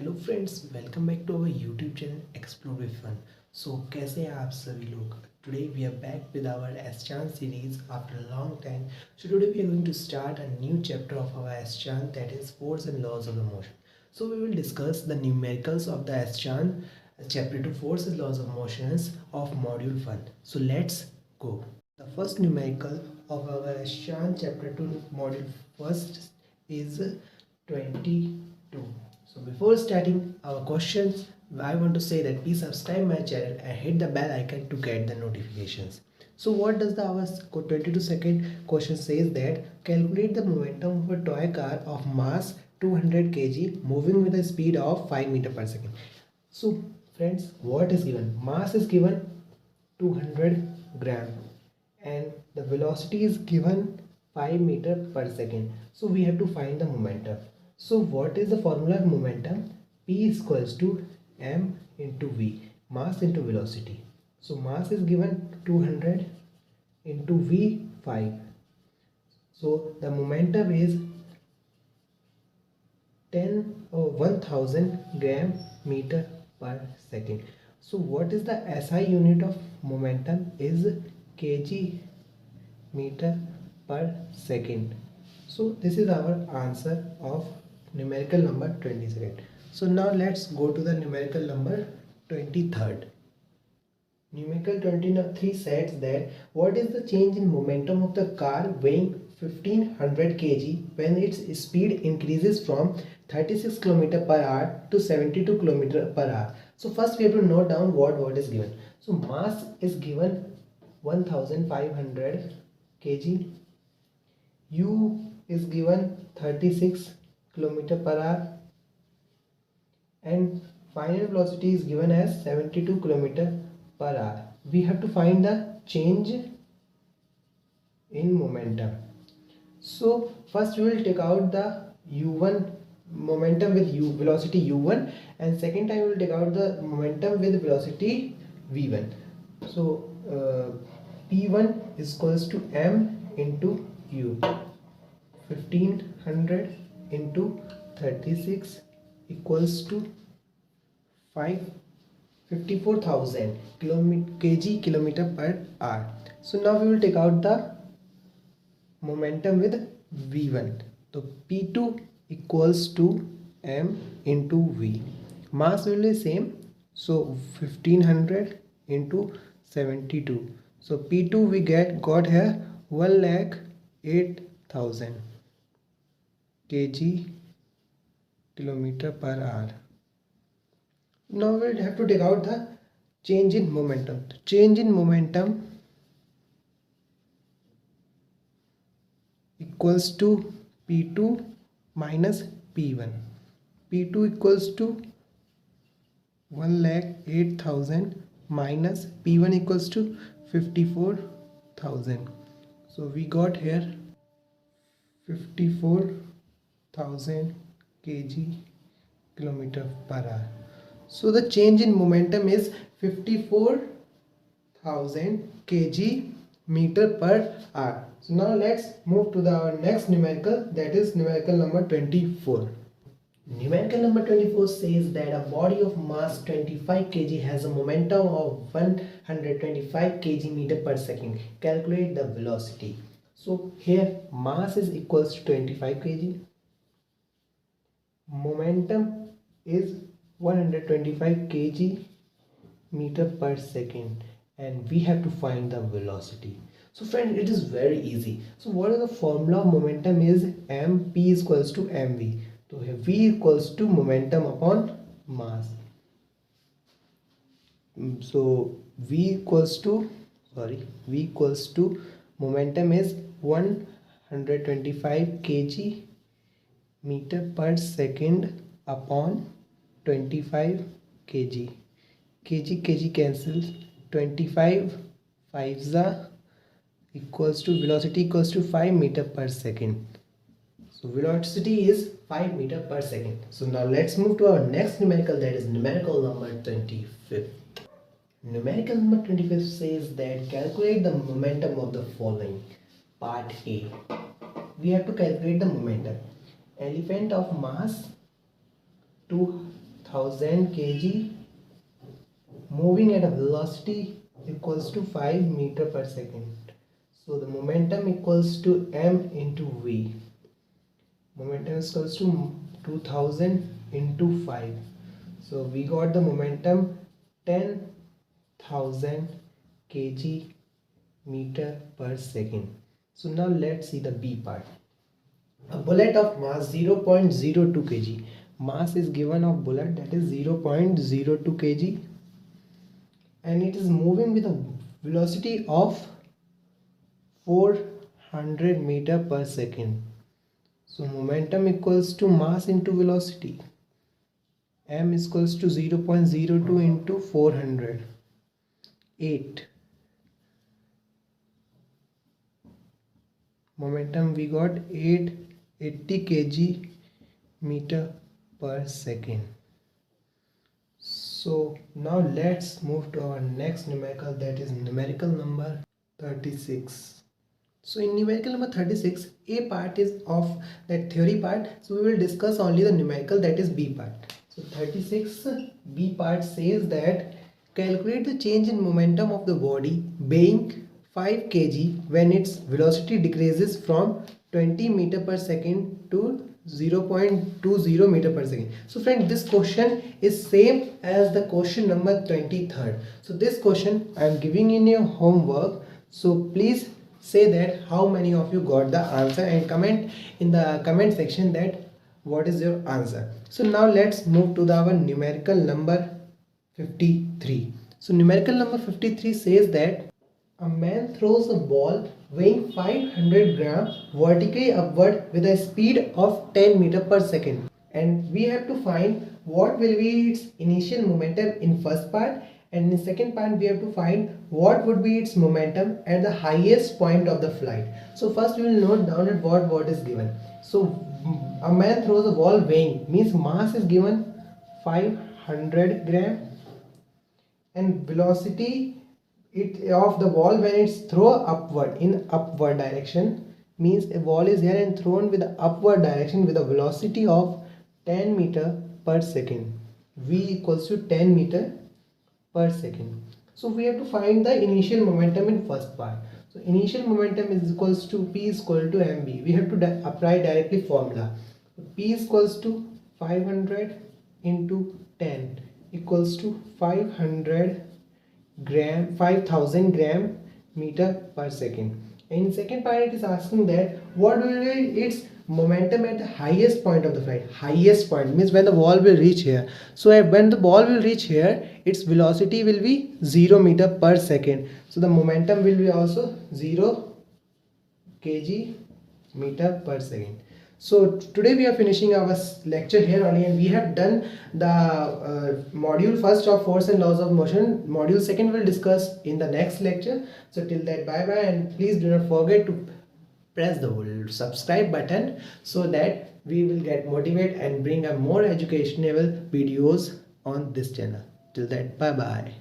Hello friends, welcome back to our YouTube channel explore with fun. So कैसे हैं आप सभी लोग? Today we are back with our S.chand series after a long time. So today we are going to start a new chapter of our S.chand, that is force and laws of the motion. So we will discuss the numericals of the S.chand chapter 2 forces laws of motions of module 1. So let's go. The first numerical of our S.chand chapter 2 module first is 22. So before starting our questions, I want to say that please subscribe my channel and hit the bell icon to get the notifications. So what does the our 22-second question says that calculate the momentum of a toy car of mass 200 kg moving with a speed of 5 meter per second. So friends, what is given? Mass is given 200 gram and the velocity is given 5 meter per second. So we have to find the momentum. So what is the formula of momentum? P is equals to m into v, mass into velocity. So mass is given 200 into v 5. So the momentum is 1000 gram meter per second. So what is the SI unit of momentum? Is kg meter per second. So this is our answer of numerical number 22nd. So now let's go to the numerical number 23rd. Numerical 23 says that what is the change in momentum of the car weighing 1500 kg when its speed increases from 36 km per hour to 72 km per hour. So first we have to note down what is given. So mass is given 1500 kg, u is given 36 km per hour and final velocity is given as 72 km per hour. We have to find the change in momentum. So first we will take out the u1 momentum with velocity u1 and second time we will take out the momentum with velocity v1. So p1 is equals to m into u. 1500 into 36 equals to 54,000 kg kilometer per hour. So now we will take out the momentum with v1. So p2 equals to m into v. Mass will be same, so 1500 into 72. So p2 we got here 1,08,000 kg kilometer per hour. Now we'll have to take out the change in momentum. The change in momentum equals to p2 minus p1. p2 equals to 1,08,000 minus p1 equals to 54,000. So we got here 54,000 kg kilometer per hour. So the change in momentum is 54,000 kg meter per hour. So now let's move to our next numerical, that is numerical number 24. Numerical number 24 says that a body of mass 25 kg has a momentum of 125 kg meter per second. Calculate the velocity. So here mass is equals to 25 kg. Momentum is 125 kg meter per second and we have to find the velocity. So friend, it is very easy. So what is the formula of momentum? Is mp is equals to mv. So here v equals to momentum upon mass. So v equals to momentum is 125 kg meter per second upon 25 kg. kg cancels, 25 5s are equals to velocity equals to 5 meter per second. So velocity is 5 meter per second. So now let's move to our next numerical, that is numerical number 25th. Numerical number 25 says that calculate the momentum of the following. Part A. We have to calculate the momentum. Elephant of mass 1000 kg moving at a velocity equals to 5 meter per second. So the momentum equals to m into v. Momentum is equals to 2000 into 5. So we got the momentum 10,000 kg meter per second. So now let's see the B part. A bullet of mass 0.02 kg. Mass is given of bullet, that is 0.02 kg, and it is moving with a velocity of 400 meter per second. So momentum equals to mass into velocity. M is equals to 0.02 into 400. 8. Momentum we got 880 kg meter per second. So now let's move to our next numerical, that is numerical number 36. So in numerical number 36, A part is of that theory part. So we will discuss only the numerical, that is B part. So 36 B part says that calculate the change in momentum of the body weighing 5 kg when its velocity decreases from 20 meter per second to 0.20 meter per second. So friend, this question is same as the question number 23rd. So this question I am giving in your homework. So please say that how many of you got the answer and comment in the comment section that what is your answer. So now let's move to our numerical number 53. So numerical number 53 says that a man throws a ball weighing 500 grams vertically upward with a speed of 10 meter per second, and we have to find what will be its initial momentum in first part, and in second part we have to find what would be its momentum at the highest point of the flight. So first we will note down at what is given. So a man throws a ball weighing means mass is given 500 gram and velocity of the ball when it's thrown upward in upward direction means a ball is here and thrown with the upward direction with a velocity of 10 meter per second. V equals to 10 meter per second. So we have to find the initial momentum in first part. So initial momentum is equals to P is equal to mv. We have to apply directly formula. P is equals to 500 into 10 equals to 5000 gram meter per second. In second part it is asking that what will be its momentum at the highest point of the flight. Highest point means when the ball will reach here. So when the ball will reach here, its velocity will be 0 meter per second. So the momentum will be also 0 kg meter per second. So today we are finishing our lecture here only, and we have done the module first of force and laws of motion. Module second will discuss in the next lecture. So till that, bye bye, and please do not forget to press the subscribe button so that we will get motivated and bring a more educational videos on this channel. Till that, bye bye.